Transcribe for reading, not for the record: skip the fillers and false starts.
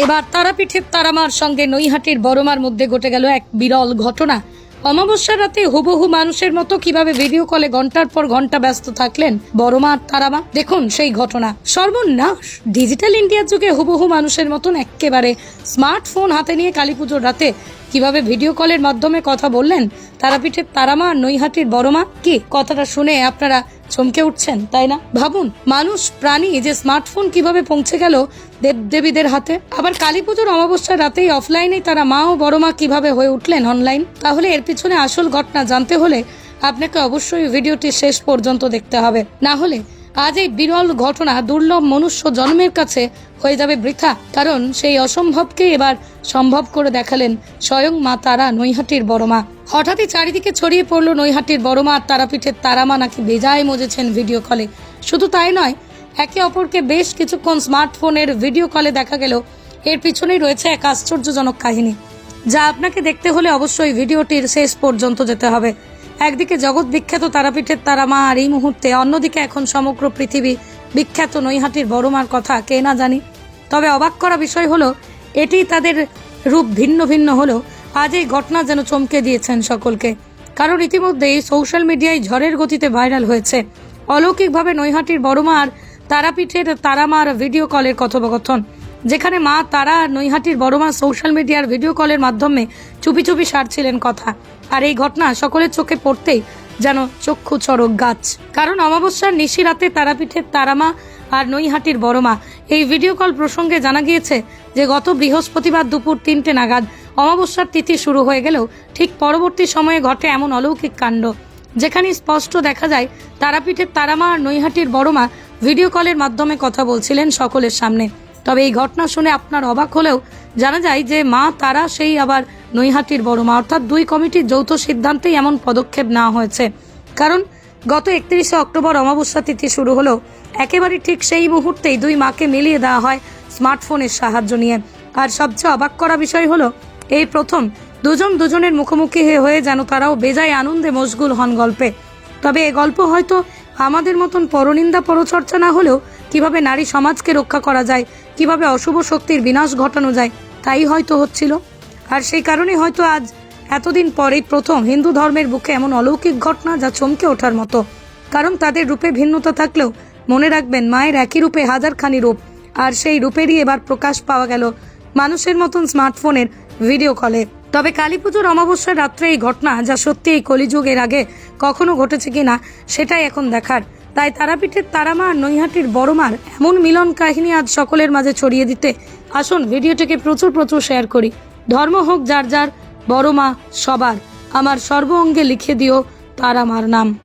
এবার তারাপীঠের তারামার সঙ্গে নৈহাটির বড়মার মধ্যে ঘটে গেল এক বিরল ঘটনা। অমাবস্যার রাতে হুবহু মানুষের মতো কিভাবে ভিডিও কলে ঘন্টার পর ঘন্টা ব্যস্ত থাকলেন বড়মা আর তারামা, দেখুন সেই ঘটনা। সর্বনাশ! ডিজিটাল ইন্ডিয়ার যুগে হুবহু মানুষের মতন একেবারে স্মার্টফোন হাতে নিয়ে কালীপুজোর রাতে কিভাবে ভিডিও কলের মাধ্যমে কথা বললেন তারাপীঠের তারামা আর নৈহাটির বড়মা। কি কথাটা শুনে আপনারা চমকে উঠছেন, তাই না? ভাবুন, মানুষ প্রাণী যে স্মার্টফোন কিভাবে পৌঁছে গেল দেবদেবীদের হাতে। আবার কালীপুজোর অমাবস্যার রাতেই অফলাইনে তারা মা ও বড়মা কিভাবে হয়ে উঠলেন অনলাইন। তাহলে এর পিছনে আসল ঘটনা জানতে হলে আপনাকে অবশ্যই ভিডিওটি শেষ পর্যন্ত দেখতে হবে, না হলে আজ এই বিরল ঘটনা দুর্লভ মনুষ্য জন্মের কাছে হয়ে যাবে বৃথা। কারণ সেই অসম্ভবকে এবার সম্ভব করে দেখালেন স্বয়ং মা তারা, নৈহাটির বড়মা। হঠাৎই চারিদিকে ছড়িয়ে পড়ল নৈহাটির বড়মা আর তারাপীঠের তারামা নাকি বেজায় মজেছেন ভিডিও কলে। শুধু তাই নয়, একে অপরকে বেশ কিছুক্ষণ স্মার্টফোনের ভিডিও কলে দেখা গেল। এর পিছনেই রয়েছে এক আশ্চর্যজনক কাহিনী, যা আপনাকে দেখতে হলে অবশ্যই ভিডিওটির শেষ পর্যন্ত যেতে হবে। একদিকে জগৎ বিখ্যাত তারাপীঠের তারামা, আর এই মুহূর্তে অন্যদিকে এখন সমগ্র পৃথিবী বিখ্যাত নৈহাটির বড়মার কথা কে না জানি। তবে অবাক করা বিষয় হলো, এটি তাদের রূপ ভিন্ন ভিন্ন হলো আজ এই ঘটনা যেন চমকে দিয়েছেন সকলকে। কারণ ইতিমধ্যেই সোশ্যাল মিডিয়ায় ঝড়ের গতিতে ভাইরাল হয়েছে অলৌকিকভাবে নৈহাটির বড়মা আর তারাপীঠের তারামার ভিডিও কলের কথোপকথন, যেখানে মা তারা আর নৈহাটির বড়মা সোশ্যাল মিডিয়ার ভিডিও কলের মাধ্যমে চুপি চুপি সারছিলেন কথা। আর এই ঘটনা সকলের চোখে পড়তেই যেন চক্ষু চড়ক গাছ। কারণ অমাবস্যার নিশি রাতে তারাপীঠের তারামা আর নৈহাটির বড়মা এই ভিডিও কল প্রসঙ্গে জানা গিয়েছে যে গত বৃহস্পতিবার দুপুর 3টে নাগাদ অমাবস্যার তিথি শুরু হয়ে গেলেও ঠিক পরবর্তী সময়ে ঘটে এমন অলৌকিক কাণ্ড, যেখানে স্পষ্ট দেখা যায় তারাপীঠের তারামা আর নৈহাটির বড়মা ভিডিও কলের মাধ্যমে কথা বলছিলেন সকলের সামনে। তবে এই ঘটনা শুনে আপনার অবাক হলেও জানা যায় যে মা তারা সেই আবার নৈহাটির বড়মা, অর্থাৎ দুই কমিটির যৌথ সিদ্ধান্তেই এমন পদক্ষেপ নেওয়া হয়েছে। কারণ গত 31শে অক্টোবর অমাবস্যা তিথি শুরু হলো একেবারে ঠিক সেই মুহূর্তেই দুই মাকে মিলিয়ে দেওয়া হয় স্মার্টফোনের সাহায্য নিয়ে। আর সবচেয়ে অবাক করা বিষয় হলো, এই প্রথম দুজন দুজনের মুখোমুখি হয়ে যেন তারাও বেজায় আনন্দে মশগুল হন গল্পে। তবে এই গল্প হয়তো আমাদের মতন পরনিন্দা পরচর্চা না হলেও কিভাবে নারী সমাজকে রক্ষা করা যায়, কিভাবে অশুভ শক্তির বিনাশ ঘটানো যায়, তাই হয়তো হচ্ছিল। আর সেই কারণে হয়তো আজ এতদিন পরেই প্রথম হিন্দু ধর্মের বুকে এমন অলৌকিক ঘটনা যা চমকে ওঠার মতো। কারণ তাদের রূপে ভিন্নতা থাকলেও মনে রাখবেন, মায়ের একই রূপে হাজারখানি রূপ, আর সেই রূপেরই এবার প্রকাশ পাওয়া গেল মানুষের মতন স্মার্টফোনের ভিডিও কলে। তবে কালীপুজোর অমাবস্যার রাত্রে এই ঘটনা, যা সত্যি এই কলিযুগের আগে কখনো ঘটেছে কিনা সেটাই এখন দেখার। তাই তারাপীঠের তারামা আর নৈহাটির বড়মার এমন মিলন কাহিনী আজ সকলের মাঝে ছড়িয়ে দিতে আসুন ভিডিওটিকে প্রচুর শেয়ার করি। ধর্ম হোক যার যার, বড়মা সবার, আমার সর্ব অঙ্গে লিখে দিও তারামার নাম।